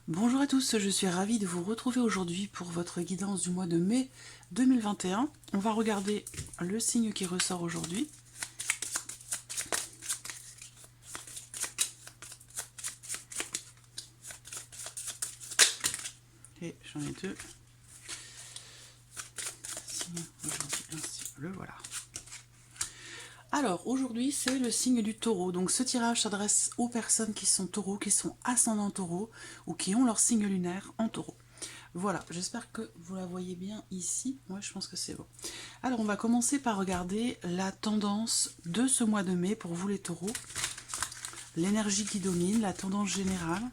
Bonjour à tous, je suis ravie de vous retrouver aujourd'hui pour votre guidance du mois de mai 2021. On va regarder le signe qui ressort aujourd'hui. Et j'en ai deux. Signe aujourd'hui, ainsi le voilà. Alors aujourd'hui c'est le signe du taureau, donc ce tirage s'adresse aux personnes qui sont taureaux, qui sont ascendants taureaux ou qui ont leur signe lunaire en taureau. Voilà, j'espère que vous la voyez bien ici. Ouais, je pense que c'est bon. Alors, on va commencer par regarder la tendance de ce mois de mai pour vous les taureaux. L'énergie qui domine, la tendance générale.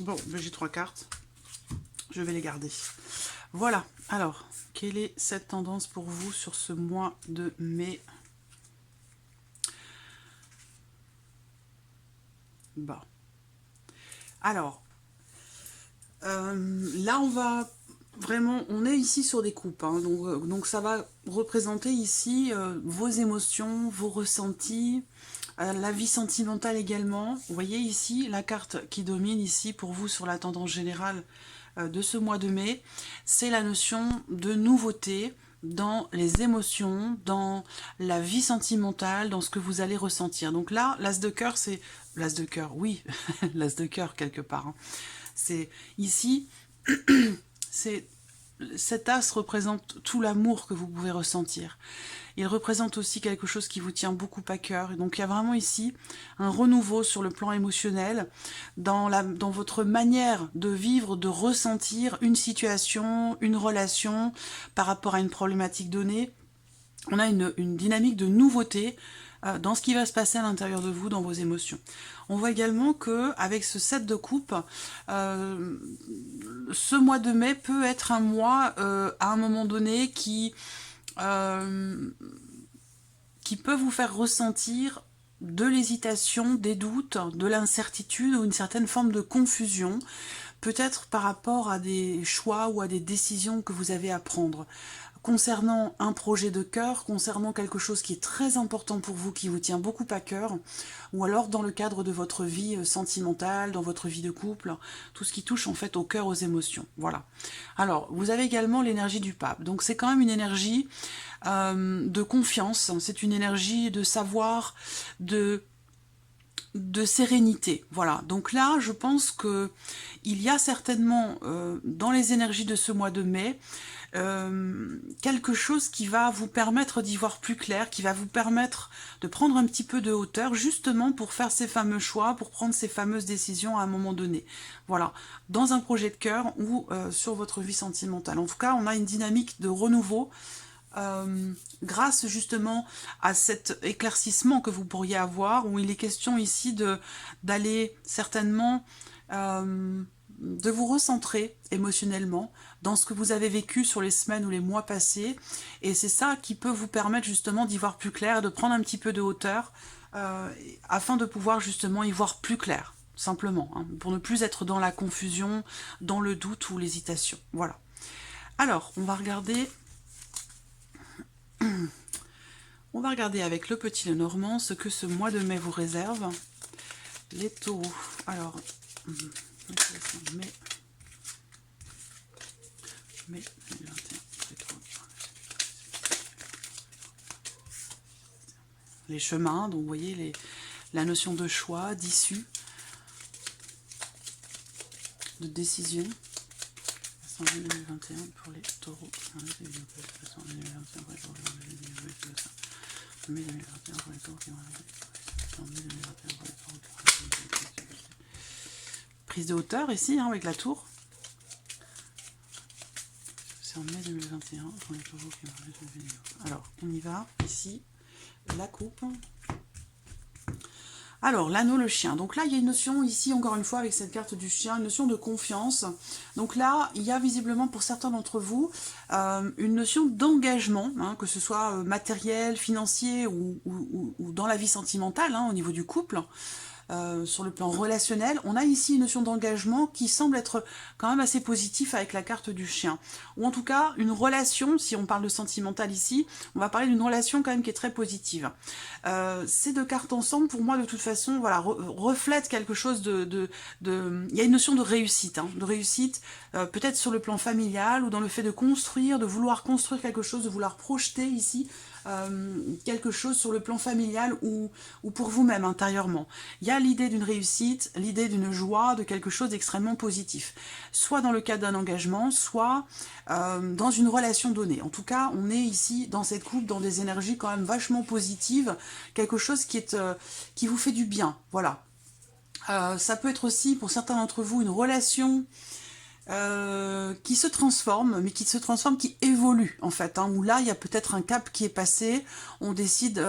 Bon, ben, j'ai 3 cartes. Je vais les garder. Voilà. Alors, quelle est cette tendance pour vous sur ce mois de mai? Bon. Alors, là, on va vraiment... On est ici sur des coupes. Hein, donc, ça va représenter ici vos émotions, vos ressentis, la vie sentimentale également. Vous voyez ici la carte qui domine ici pour vous sur la tendance générale de ce mois de mai, c'est la notion de nouveauté dans les émotions, dans la vie sentimentale, dans ce que vous allez ressentir. Donc là, l'as de cœur, c'est... L'as de cœur, oui, l'as de cœur quelque part. Hein. C'est ici, c'est... Cet as représente tout l'amour que vous pouvez ressentir. Il représente aussi quelque chose qui vous tient beaucoup à cœur. Et donc il y a vraiment ici un renouveau sur le plan émotionnel, dans votre manière de vivre, de ressentir une situation, une relation par rapport à une problématique donnée. On a une dynamique de nouveauté dans ce qui va se passer à l'intérieur de vous, dans vos émotions. On voit également que avec ce 7 de coupe, ce mois de mai peut être un mois à un moment donné qui peut vous faire ressentir de l'hésitation, des doutes, de l'incertitude ou une certaine forme de confusion, peut-être par rapport à des choix ou à des décisions que vous avez à prendre. Concernant un projet de cœur, concernant quelque chose qui est très important pour vous, qui vous tient beaucoup à cœur, ou alors dans le cadre de votre vie sentimentale, dans votre vie de couple, tout ce qui touche en fait au cœur, aux émotions. Voilà. Alors, vous avez également l'énergie du pape. Donc c'est quand même une énergie de confiance, c'est une énergie de savoir, de sérénité. Voilà. Donc là, je pense que il y a certainement dans les énergies de ce mois de mai quelque chose qui va vous permettre d'y voir plus clair, qui va vous permettre de prendre un petit peu de hauteur, justement pour faire ces fameux choix, pour prendre ces fameuses décisions à un moment donné. Voilà, dans un projet de cœur ou sur votre vie sentimentale. En tout cas, on a une dynamique de renouveau grâce justement à cet éclaircissement que vous pourriez avoir, où il est question ici d'aller certainement de vous recentrer émotionnellement dans ce que vous avez vécu sur les semaines ou les mois passés, et c'est ça qui peut vous permettre justement d'y voir plus clair, de prendre un petit peu de hauteur afin de pouvoir justement y voir plus clair, simplement, hein, pour ne plus être dans la confusion, dans le doute ou l'hésitation. Voilà. Alors, on va regarder avec le petit Lenormand ce que ce mois de mai vous réserve. Les taureaux. Alors, mai 2021. Les chemins, donc vous voyez la notion de choix, d'issue, de décision. 2021 pour les taureaux. Prise de hauteur ici, hein, avec la tour. C'est en mai 2021 pour les taureaux qui vont regarder vidéo. Alors, on y va, ici, la coupe. Alors, l'anneau, le chien. Donc là, il y a une notion ici, encore une fois, avec cette carte du chien, une notion de confiance. Donc là, il y a visiblement pour certains d'entre vous une notion d'engagement, hein, que ce soit matériel, financier ou dans la vie sentimentale, hein, au niveau du couple. Sur le plan relationnel, on a ici une notion d'engagement qui semble être quand même assez positif avec la carte du chien. Ou en tout cas, une relation, si on parle de sentimental ici, on va parler d'une relation quand même qui est très positive. Ces deux cartes ensemble, pour moi, de toute façon, voilà, reflètent quelque chose Il y a une notion de réussite, hein, peut-être sur le plan familial ou dans le fait de construire, de vouloir construire quelque chose, de vouloir projeter ici quelque chose sur le plan familial ou pour vous-même intérieurement. Il y a l'idée d'une réussite, l'idée d'une joie, de quelque chose d'extrêmement positif. Soit dans le cadre d'un engagement, soit dans une relation donnée. En tout cas, on est ici dans cette couple, dans des énergies quand même vachement positives, quelque chose qui vous fait du bien, voilà. Ça peut être aussi, pour certains d'entre vous, une relation qui se transforme, mais qui évolue en fait, hein, où là il y a peut-être un cap qui est passé, on décide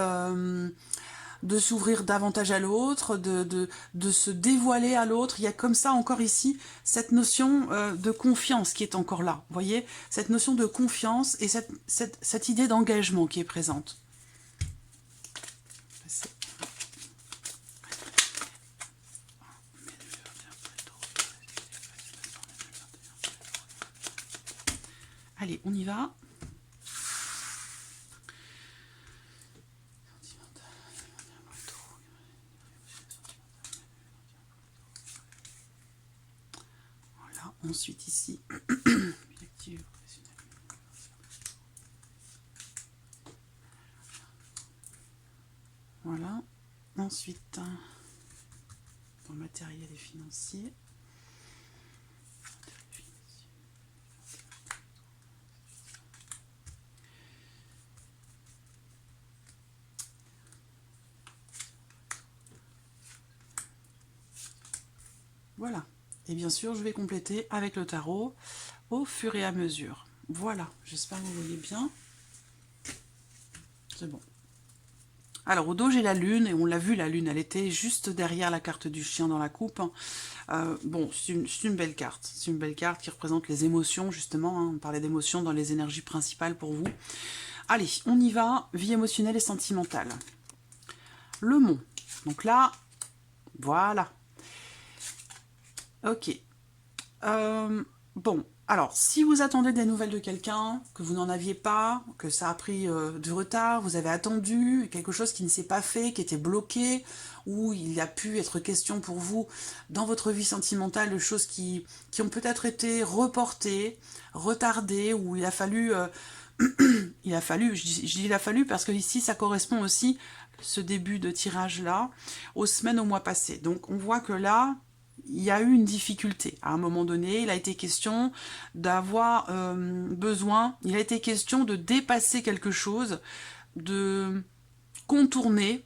de s'ouvrir davantage à l'autre, de se dévoiler à l'autre. Il y a comme ça encore ici cette notion de confiance qui est encore là, vous voyez, cette notion de confiance et cette idée d'engagement qui est présente. Allez, on y va. Voilà, ensuite ici. Voilà, ensuite, dans le matériel et financier. Voilà, et bien sûr je vais compléter avec le tarot au fur et à mesure. Voilà, j'espère que vous voyez bien. C'est bon. Alors au dos j'ai la lune, et on l'a vu, la lune elle était juste derrière la carte du chien dans la coupe. Bon, c'est une belle carte, c'est une belle carte qui représente les émotions justement, hein. On parlait d'émotions dans les énergies principales pour vous. Allez, on y va, vie émotionnelle et sentimentale. Le mont, donc là, voilà. Ok. Bon, alors, si vous attendez des nouvelles de quelqu'un, que vous n'en aviez pas, que ça a pris du retard, vous avez attendu, quelque chose qui ne s'est pas fait, qui était bloqué, ou il a pu être question pour vous, dans votre vie sentimentale, de choses qui ont peut-être été reportées, retardées, ou il a fallu... je dis il a fallu parce que ici, ça correspond aussi, ce début de tirage-là, aux semaines, aux mois passés. Donc, on voit que là... il y a eu une difficulté. À un moment donné, il a été question d'avoir besoin, il a été question de dépasser quelque chose, de contourner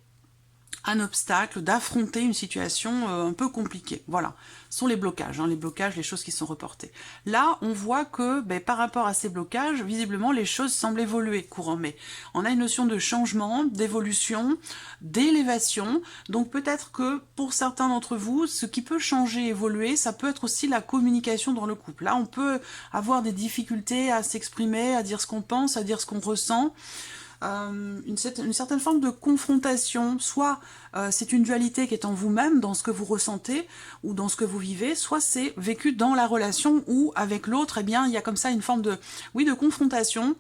un obstacle, d'affronter une situation un peu compliquée. Voilà, ce sont les blocages, hein, les choses qui sont reportées. Là, on voit que par rapport à ces blocages, visiblement, les choses semblent évoluer courant mai. On a une notion de changement, d'évolution, d'élévation. Donc peut-être que pour certains d'entre vous, ce qui peut changer, évoluer, ça peut être aussi la communication dans le couple. Là, on peut avoir des difficultés à s'exprimer, à dire ce qu'on pense, à dire ce qu'on ressent. Une certaine forme de confrontation, soit c'est une dualité qui est en vous-même, dans ce que vous ressentez ou dans ce que vous vivez, soit c'est vécu dans la relation où avec l'autre, eh bien, il y a comme ça une forme de confrontation.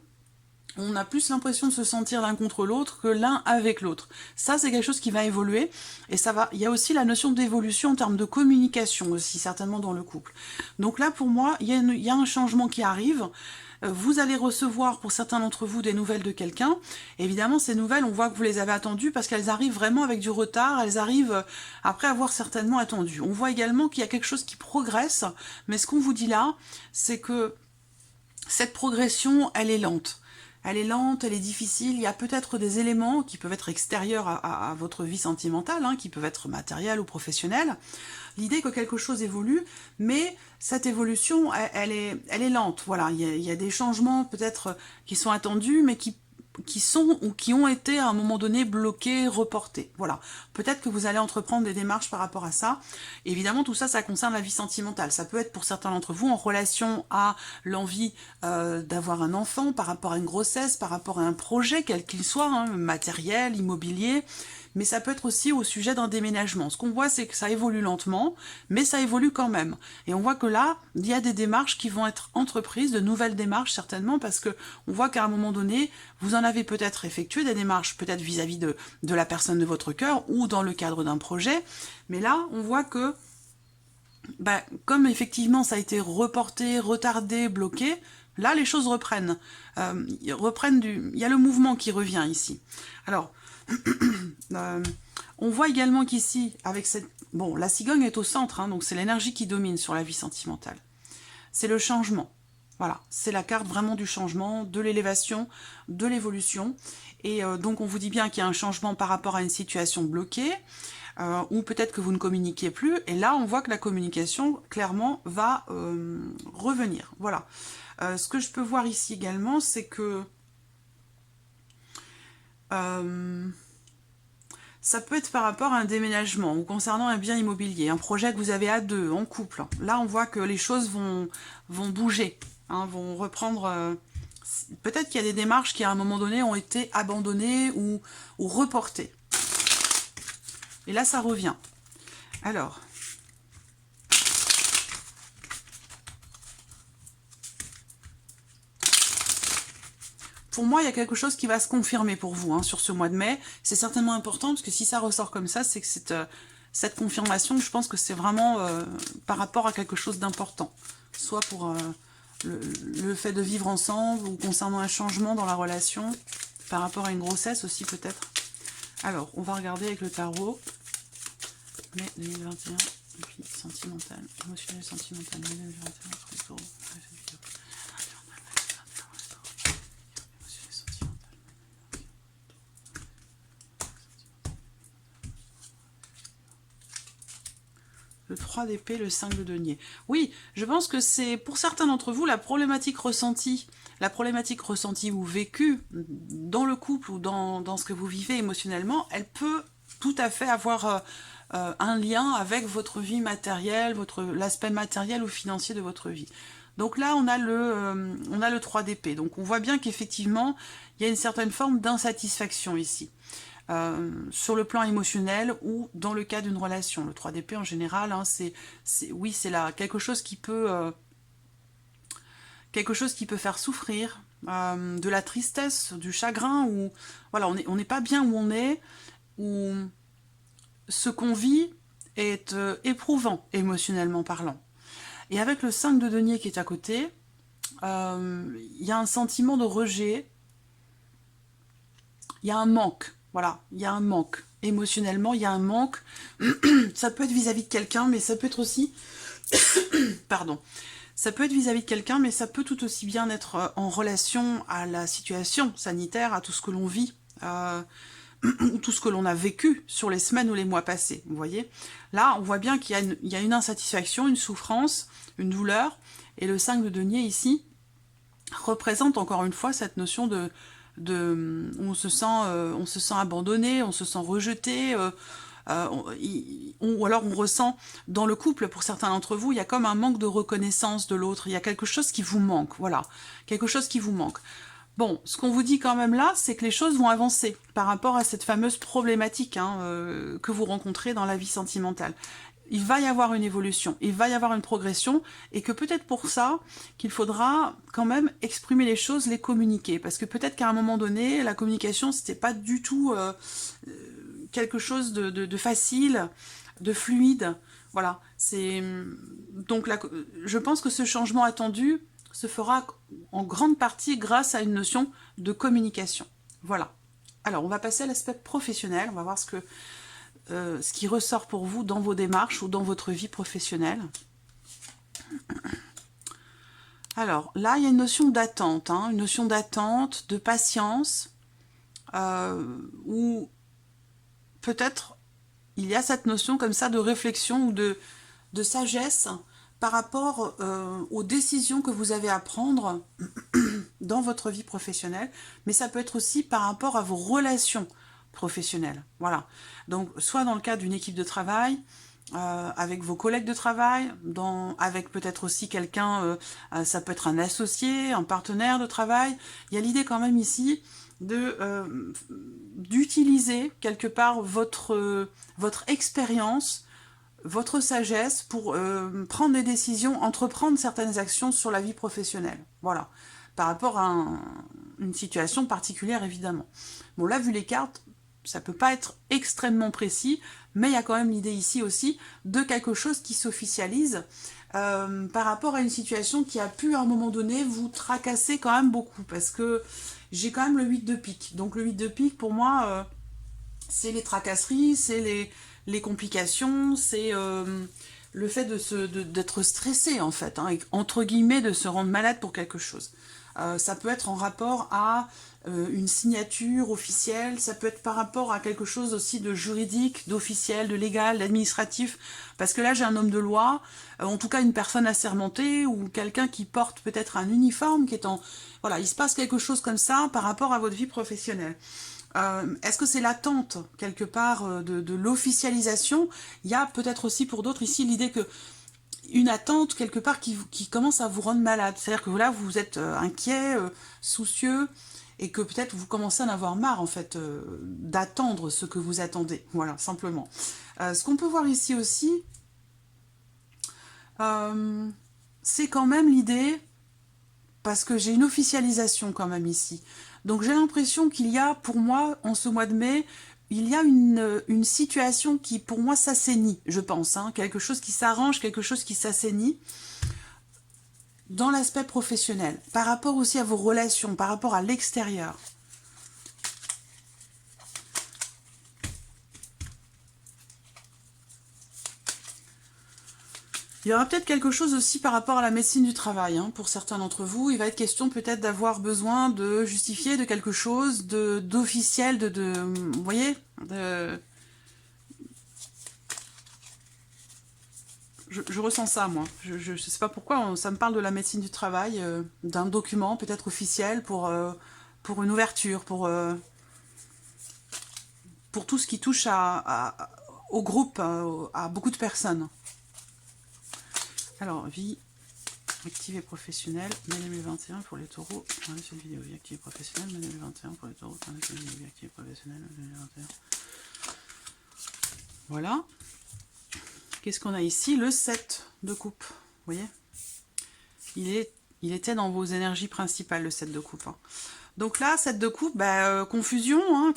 On a plus l'impression de se sentir l'un contre l'autre que l'un avec l'autre. Ça, c'est quelque chose qui va évoluer, et ça va. Il y a aussi la notion d'évolution en termes de communication aussi, certainement dans le couple. Donc là, pour moi, il y a un changement qui arrive. Vous allez recevoir, pour certains d'entre vous, des nouvelles de quelqu'un. Évidemment, ces nouvelles, on voit que vous les avez attendues parce qu'elles arrivent vraiment avec du retard. Elles arrivent après avoir certainement attendu. On voit également qu'il y a quelque chose qui progresse, mais ce qu'on vous dit là, c'est que cette progression, elle est lente. Elle est lente, elle est difficile, il y a peut-être des éléments qui peuvent être extérieurs à votre vie sentimentale, hein, qui peuvent être matériels ou professionnels. L'idée que quelque chose évolue, mais cette évolution, elle est lente. Voilà, il y a des changements peut-être qui sont attendus, mais qui sont ou qui ont été à un moment donné bloqués, reportés. Voilà. Peut-être que vous allez entreprendre des démarches par rapport à ça. Évidemment, tout ça, ça concerne la vie sentimentale. Ça peut être pour certains d'entre vous en relation à l'envie d'avoir un enfant, par rapport à une grossesse, par rapport à un projet, quel qu'il soit, hein, matériel, immobilier. Mais ça peut être aussi au sujet d'un déménagement. Ce qu'on voit, c'est que ça évolue lentement, mais ça évolue quand même. Et on voit que là, il y a des démarches qui vont être entreprises, de nouvelles démarches certainement, parce que on voit qu'à un moment donné, vous en avez peut-être effectué des démarches, peut-être vis-à-vis de la personne de votre cœur, ou dans le cadre d'un projet. Mais là, on voit que, comme effectivement ça a été reporté, retardé, bloqué, là, les choses reprennent. Il y a le mouvement qui revient ici. Alors, on voit également qu'ici, avec cette... Bon, la cigogne est au centre, hein, donc c'est l'énergie qui domine sur la vie sentimentale. C'est le changement. Voilà, c'est la carte vraiment du changement, de l'élévation, de l'évolution. Et donc, on vous dit bien qu'il y a un changement par rapport à une situation bloquée, ou peut-être que vous ne communiquiez plus. Et là, on voit que la communication, clairement, va revenir. Voilà. Ce que je peux voir ici également, c'est que... ça peut être par rapport à un déménagement ou concernant un bien immobilier, un projet que vous avez à deux, en couple. Là, on voit que les choses vont bouger, hein, vont reprendre... Peut-être qu'il y a des démarches qui, à un moment donné, ont été abandonnées ou reportées. Et là, ça revient. Alors... Pour moi, il y a quelque chose qui va se confirmer pour vous hein, sur ce mois de mai. C'est certainement important, parce que si ça ressort comme ça, c'est que cette confirmation, je pense que c'est vraiment par rapport à quelque chose d'important. Soit pour le fait de vivre ensemble, ou concernant un changement dans la relation, par rapport à une grossesse aussi peut-être. Alors, on va regarder avec le tarot. Mai 2021, vie sentimentale, émotionnelle, sentimentale, mai 2021, le 3 d'épée, le 5 de denier. Oui, je pense que c'est, pour certains d'entre vous, la problématique ressentie ou vécue dans le couple ou dans ce que vous vivez émotionnellement, elle peut tout à fait avoir un lien avec votre vie matérielle, l'aspect matériel ou financier de votre vie. Donc là, on a le 3 d'épée. Donc on voit bien qu'effectivement, il y a une certaine forme d'insatisfaction ici. Sur le plan émotionnel ou dans le cas d'une relation. Le 3 d'épée en général, hein, c'est là quelque chose qui peut faire souffrir, de la tristesse, du chagrin, ou voilà, on n'est pas bien où on est, où ce qu'on vit est éprouvant émotionnellement parlant. Et avec le 5 de denier qui est à côté, il y a un sentiment de rejet, il y a un manque. Voilà, il y a un manque. Émotionnellement, il y a un manque. Ça peut être vis-à-vis de quelqu'un, mais ça peut être aussi... Pardon. Ça peut être vis-à-vis de quelqu'un, mais ça peut tout aussi bien être en relation à la situation sanitaire, à tout ce que l'on vit, ou tout ce que l'on a vécu sur les semaines ou les mois passés. Vous voyez? Là, on voit bien qu'il y a une insatisfaction, une souffrance, une douleur. Et le 5 de denier, ici, représente encore une fois cette notion on se sent abandonné, on se sent rejeté, ou alors on ressent dans le couple, pour certains d'entre vous, il y a comme un manque de reconnaissance de l'autre, il y a quelque chose qui vous manque, voilà, quelque chose qui vous manque. Bon, ce qu'on vous dit quand même là, c'est que les choses vont avancer par rapport à cette fameuse problématique hein, que vous rencontrez dans la vie sentimentale. Il va y avoir une évolution, il va y avoir une progression, et que peut-être pour ça, qu'il faudra quand même exprimer les choses, les communiquer. Parce que peut-être qu'à un moment donné, la communication, c'était pas du tout quelque chose de facile, de fluide. Voilà. Donc je pense que ce changement attendu se fera en grande partie grâce à une notion de communication. Voilà. Alors, on va passer à l'aspect professionnel, on va voir ce qui ressort pour vous dans vos démarches ou dans votre vie professionnelle. Alors, là, il y a une notion d'attente, hein, une notion d'attente, de patience, ou peut-être il y a cette notion comme ça de réflexion ou de sagesse par rapport aux décisions que vous avez à prendre dans votre vie professionnelle, mais ça peut être aussi par rapport à vos relations professionnelles. Voilà. Donc, soit dans le cadre d'une équipe de travail, avec vos collègues de travail, avec peut-être aussi quelqu'un, ça peut être un associé, un partenaire de travail. Il y a l'idée quand même ici d'utiliser quelque part votre expérience, votre sagesse pour prendre des décisions, entreprendre certaines actions sur la vie professionnelle. Voilà. Par rapport à une situation particulière, évidemment. Bon, là, vu les cartes, ça peut pas être extrêmement précis, mais il y a quand même l'idée ici aussi de quelque chose qui s'officialise par rapport à une situation qui a pu, à un moment donné, vous tracasser quand même beaucoup. Parce que j'ai quand même le 8 de pique. Donc le 8 de pique, pour moi, c'est les tracasseries, c'est les complications, c'est le fait d'être stressé, en fait, hein, et, entre guillemets, de se rendre malade pour quelque chose. Ça peut être en rapport à une signature officielle, ça peut être par rapport à quelque chose aussi de juridique, d'officiel, de légal, d'administratif, parce que là j'ai un homme de loi, en tout cas une personne assermentée, ou quelqu'un qui porte peut-être un uniforme, qui est en... Voilà, il se passe quelque chose comme ça par rapport à votre vie professionnelle. Est-ce que c'est l'attente, quelque part, de l'officialisation? Il y a peut-être aussi pour d'autres ici l'idée que une attente quelque part qui commence à vous rendre malade. C'est-à-dire que là, vous êtes inquiet, soucieux, et que peut-être vous commencez à en avoir marre, en fait, d'attendre ce que vous attendez. Voilà, simplement. Ce qu'on peut voir ici aussi, c'est quand même l'idée, parce que j'ai une officialisation quand même ici. Donc j'ai l'impression qu'il y a, pour moi, en ce mois de mai, il y a une situation qui, pour moi, s'assainit, je pense. Hein, quelque chose qui s'arrange, quelque chose qui s'assainit dans l'aspect professionnel, par rapport aussi à vos relations, par rapport à l'extérieur. Il y aura peut-être quelque chose aussi par rapport à la médecine du travail, hein, pour certains d'entre vous. Il va être question peut-être d'avoir besoin de justifier de quelque chose, d'officiel, vous voyez, je ressens ça, moi. Je sais pas pourquoi, ça me parle de la médecine du travail, d'un document peut-être officiel pour une ouverture, pour tout ce qui touche au groupe, à beaucoup de personnes. Alors, vie active et professionnelle, mai 2021 pour les taureaux. Regardez cette vidéo, vie active et professionnelle, mai 2021 pour les taureaux. Regardez cette vidéo, vie active et professionnelle, mai 2021. Voilà. Qu'est-ce qu'on a ici? Le 7 de coupe. Vous voyez, il était dans vos énergies principales, le 7 de coupe. Hein. Donc là, 7 de coupe, confusion, hein,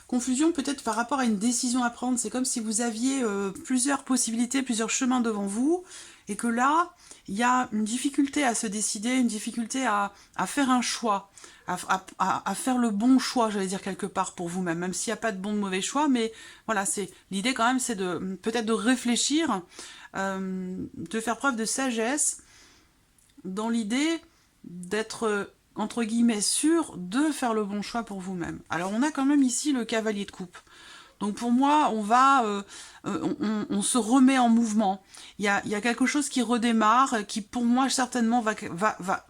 confusion peut-être par rapport à une décision à prendre. C'est comme si vous aviez plusieurs possibilités, plusieurs chemins devant vous, et que là, il y a une difficulté à se décider, une difficulté à faire un choix, à faire le bon choix, j'allais dire quelque part pour vous-même, même s'il n'y a pas de bon ou de mauvais choix, mais voilà, l'idée quand même, c'est peut-être de réfléchir, de faire preuve de sagesse, dans l'idée d'être entre guillemets sûr de faire le bon choix pour vous-même. Alors on a quand même ici le cavalier de coupe. Donc pour moi, on se remet en mouvement. Il y a quelque chose qui redémarre, qui pour moi certainement va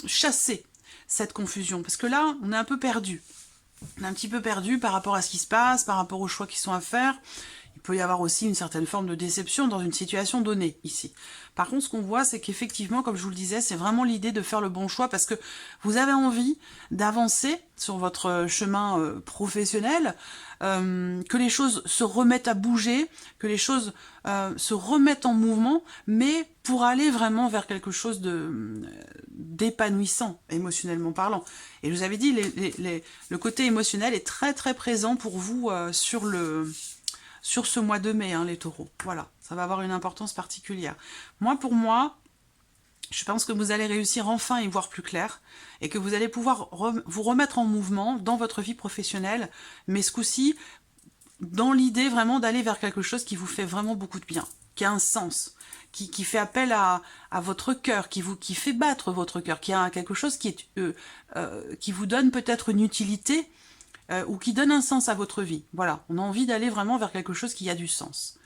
chasser cette confusion. Parce que là, on est un peu perdu. On est un petit peu perdu par rapport à ce qui se passe, par rapport aux choix qui sont à faire. Il peut y avoir aussi une certaine forme de déception dans une situation donnée, ici. Par contre, ce qu'on voit, c'est qu'effectivement, comme je vous le disais, c'est vraiment l'idée de faire le bon choix parce que vous avez envie d'avancer sur votre chemin professionnel, que les choses se remettent à bouger, que les choses se remettent en mouvement, mais pour aller vraiment vers quelque chose d'épanouissant, émotionnellement parlant. Et je vous avais dit, le côté émotionnel est très très présent pour vous sur ce mois de mai, hein, les taureaux. Voilà, ça va avoir une importance particulière. Pour moi, je pense que vous allez réussir enfin à y voir plus clair et que vous allez pouvoir vous remettre en mouvement dans votre vie professionnelle, mais ce coup-ci, dans l'idée vraiment d'aller vers quelque chose qui vous fait vraiment beaucoup de bien, qui a un sens, qui fait appel à votre cœur, qui fait battre votre cœur, qui a quelque chose qui vous donne peut-être une utilité, ou qui donne un sens à votre vie. Voilà, on a envie d'aller vraiment vers quelque chose qui a du sens.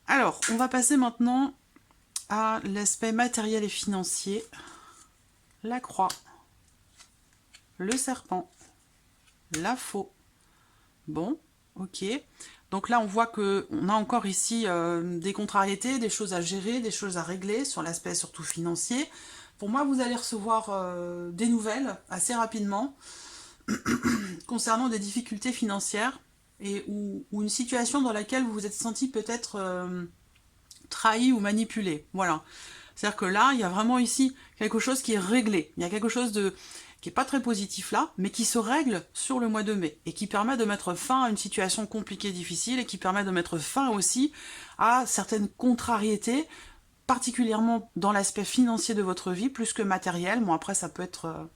Alors, on va passer maintenant à l'aspect matériel et financier. la croix, le serpent, la faux. Bon, ok. Donc là, on voit qu'on a encore ici des contrariétés, des choses à gérer, des choses à régler sur l'aspect surtout financier. Pour moi, vous allez recevoir des nouvelles assez rapidement concernant des difficultés financières et ou une situation dans laquelle vous vous êtes senti peut-être trahi ou manipulé. Voilà. C'est-à-dire que là, il y a vraiment ici quelque chose qui est réglé. Il y a quelque chose qui n'est pas très positif là, mais qui se règle sur le mois de mai et qui permet de mettre fin à une situation compliquée, difficile et qui permet de mettre fin aussi à certaines contrariétés, particulièrement dans l'aspect financier de votre vie, plus que matériel. Bon, après, ça peut être...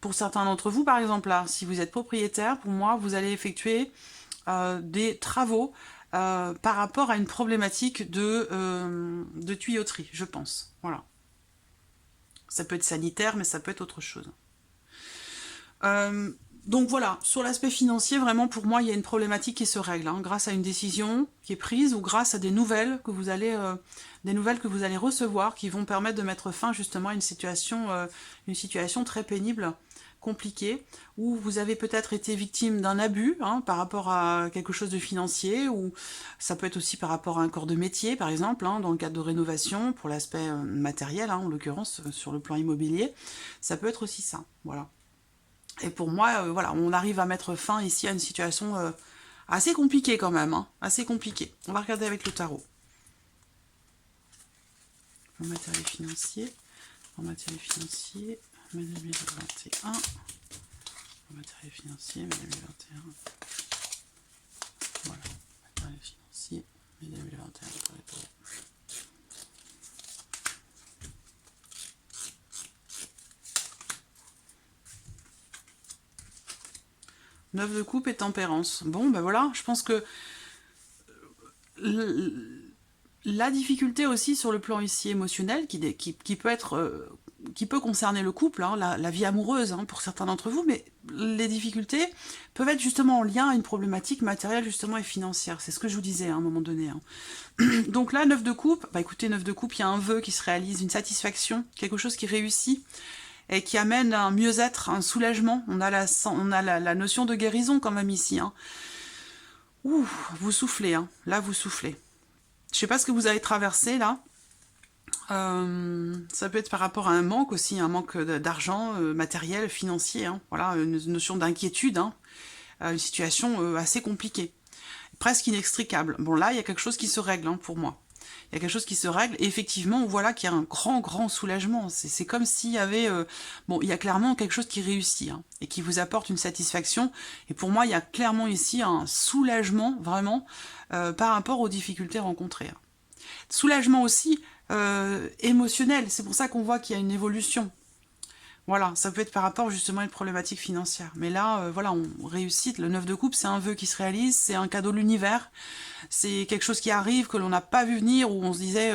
pour certains d'entre vous, par exemple, là, si vous êtes propriétaire, pour moi, vous allez effectuer des travaux par rapport à une problématique de tuyauterie, je pense. Voilà. Ça peut être sanitaire, mais ça peut être autre chose. Donc voilà, sur l'aspect financier, vraiment pour moi, il y a une problématique qui se règle, hein, grâce à une décision qui est prise ou grâce à des nouvelles que vous allez recevoir qui vont permettre de mettre fin justement à une situation très pénible, compliquée, où vous avez peut-être été victime d'un abus hein, par rapport à quelque chose de financier, ou ça peut être aussi par rapport à un corps de métier, par exemple, hein, dans le cadre de rénovation, pour l'aspect matériel, hein, en l'occurrence, sur le plan immobilier, ça peut être aussi ça, voilà. Et pour moi, voilà, on arrive à mettre fin ici à une situation assez compliquée quand même, hein, assez compliquée. On va regarder avec le tarot. En matériel financier, mai 2021. En matériel financier, mai 2021. Voilà, matériel financier, mai 2021 pour les taureaux. Neuf de coupe et tempérance. Bon, ben voilà, je pense que la difficulté aussi sur le plan ici émotionnel, qui peut être, qui peut concerner le couple, hein, la vie amoureuse hein, pour certains d'entre vous, mais les difficultés peuvent être justement en lien à une problématique matérielle justement et financière. C'est ce que je vous disais à un moment donné. Hein. Donc là, 9 de coupe, bah écoutez, 9 de coupe, il y a un vœu qui se réalise, une satisfaction, quelque chose qui réussit et qui amène un mieux-être, un soulagement. On a la notion de guérison quand même ici. Hein. Ouh, vous soufflez, hein. Là vous soufflez. Je sais pas ce que vous avez traversé là. Ça peut être par rapport à un manque aussi, un manque d'argent, matériel, financier. Hein. Voilà, une notion d'inquiétude, hein. Une situation assez compliquée, presque inextricable. Bon là, il y a quelque chose qui se règle hein, pour moi. Il y a quelque chose qui se règle, et effectivement, on voit là qu'il y a un grand soulagement. C'est comme s'il y avait... bon, il y a clairement quelque chose qui réussit, hein, et qui vous apporte une satisfaction. Et pour moi, il y a clairement ici un soulagement, vraiment, par rapport aux difficultés rencontrées. Hein. Soulagement aussi émotionnel, c'est pour ça qu'on voit qu'il y a une évolution. Voilà, ça peut être par rapport justement à une problématique financière. Mais là, voilà, on réussit. Le 9 de coupe, c'est un vœu qui se réalise, c'est un cadeau de l'univers. C'est quelque chose qui arrive, que l'on n'a pas vu venir, où on se disait,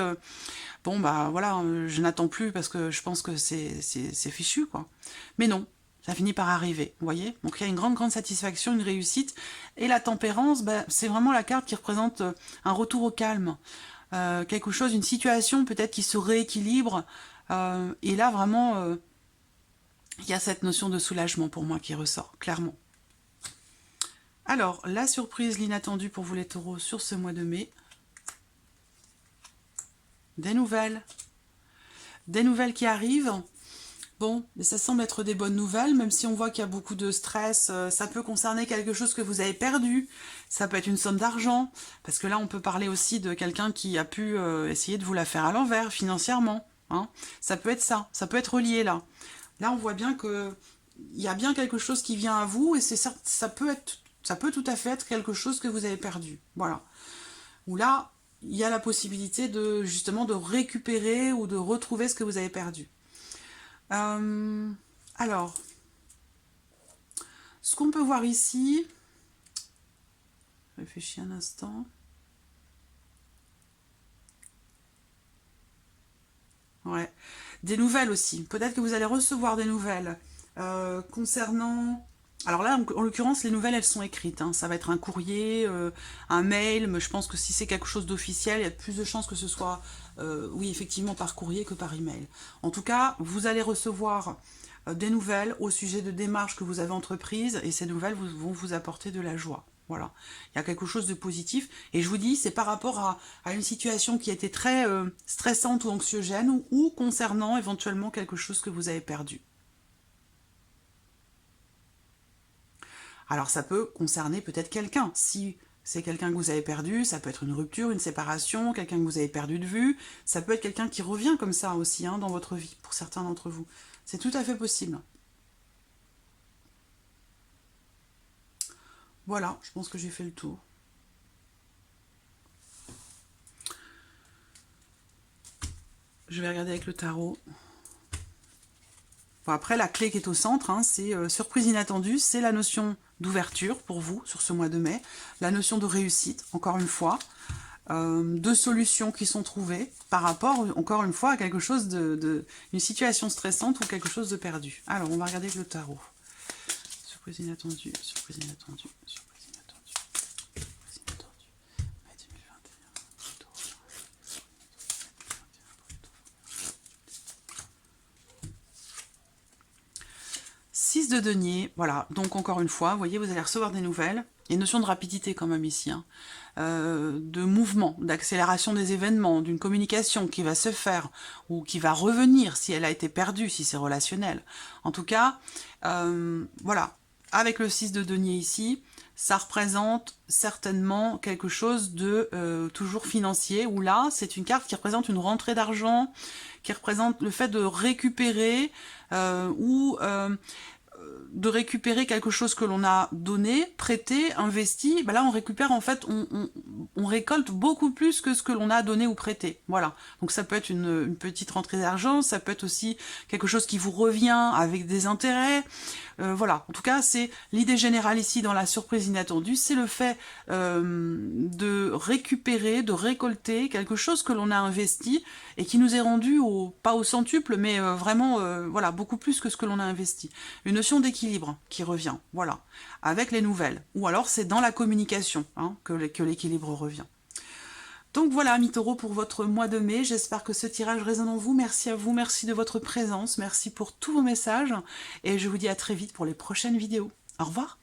bon, bah voilà, je n'attends plus parce que je pense que c'est fichu, quoi. Mais non, ça finit par arriver, vous voyez. Donc il y a une grande satisfaction, une réussite. Et la tempérance, bah, c'est vraiment la carte qui représente un retour au calme. Quelque chose, une situation peut-être qui se rééquilibre. Et là, vraiment... il y a cette notion de soulagement pour moi qui ressort, clairement. Alors, la surprise, l'inattendu pour vous les taureaux sur ce mois de mai. Des nouvelles. Des nouvelles qui arrivent. Bon, mais ça semble être des bonnes nouvelles, même si on voit qu'il y a beaucoup de stress. Ça peut concerner quelque chose que vous avez perdu. Ça peut être une somme d'argent. Parce que là, on peut parler aussi de quelqu'un qui a pu essayer de vous la faire à l'envers, financièrement. Hein. Ça peut être ça. Ça peut être relié, là. Là, on voit bien que il y a bien quelque chose qui vient à vous et ça peut tout à fait être quelque chose que vous avez perdu. Voilà. Où là, il y a la possibilité de justement de récupérer ou de retrouver ce que vous avez perdu. Alors, ce qu'on peut voir ici, réfléchis un instant. Ouais. Des nouvelles aussi. Peut-être que vous allez recevoir des nouvelles concernant... Alors là, en l'occurrence, les nouvelles, elles sont écrites. Hein. Ça va être un courrier, un mail, mais je pense que si c'est quelque chose d'officiel, il y a plus de chances que ce soit oui, effectivement, par courrier que par email. En tout cas, vous allez recevoir des nouvelles au sujet de démarches que vous avez entreprises, et ces nouvelles vont vous apporter de la joie. Voilà, il y a quelque chose de positif, et je vous dis, c'est par rapport à une situation qui a été très stressante ou anxiogène, ou concernant éventuellement quelque chose que vous avez perdu. Alors ça peut concerner peut-être quelqu'un, si c'est quelqu'un que vous avez perdu, ça peut être une rupture, une séparation, quelqu'un que vous avez perdu de vue, ça peut être quelqu'un qui revient comme ça aussi hein, dans votre vie, pour certains d'entre vous. C'est tout à fait possible. Voilà, je pense que j'ai fait le tour. Je vais regarder avec le tarot. Bon, après, la clé qui est au centre, hein, c'est surprise inattendue, c'est la notion d'ouverture pour vous sur ce mois de mai, la notion de réussite, encore une fois, de solutions qui sont trouvées par rapport, encore une fois, à quelque chose une situation stressante ou quelque chose de perdu. Alors, on va regarder avec le tarot. Surprise inattendue, surprise inattendue, surprise inattendue, surprise inattendue. Mai 2021. 6 de denier, voilà, donc encore une fois, vous voyez, vous allez recevoir des nouvelles. Il y a une notion de rapidité quand même ici, hein. De mouvement, d'accélération des événements, d'une communication qui va se faire ou qui va revenir si elle a été perdue, si c'est relationnel. En tout cas, voilà, avec le 6 de denier ici, ça représente certainement quelque chose de toujours financier, où là, c'est une carte qui représente une rentrée d'argent, qui représente le fait de récupérer ou de récupérer quelque chose que l'on a donné, prêté, investi, ben là on récupère en fait, on récolte beaucoup plus que ce que l'on a donné ou prêté. Voilà. Donc ça peut être une petite rentrée d'argent, ça peut être aussi quelque chose qui vous revient avec des intérêts. Voilà. En tout cas, c'est l'idée générale ici dans la surprise inattendue, c'est le fait de récupérer, de récolter quelque chose que l'on a investi et qui nous est rendu pas au centuple, mais vraiment voilà, beaucoup plus que ce que l'on a investi. Une notion d'équilibre qui revient, voilà, avec les nouvelles. Ou alors c'est dans la communication hein, que l'équilibre revient. Donc voilà, amis taureaux, pour votre mois de mai. J'espère que ce tirage résonne en vous. Merci à vous, merci de votre présence, merci pour tous vos messages. Et je vous dis à très vite pour les prochaines vidéos. Au revoir.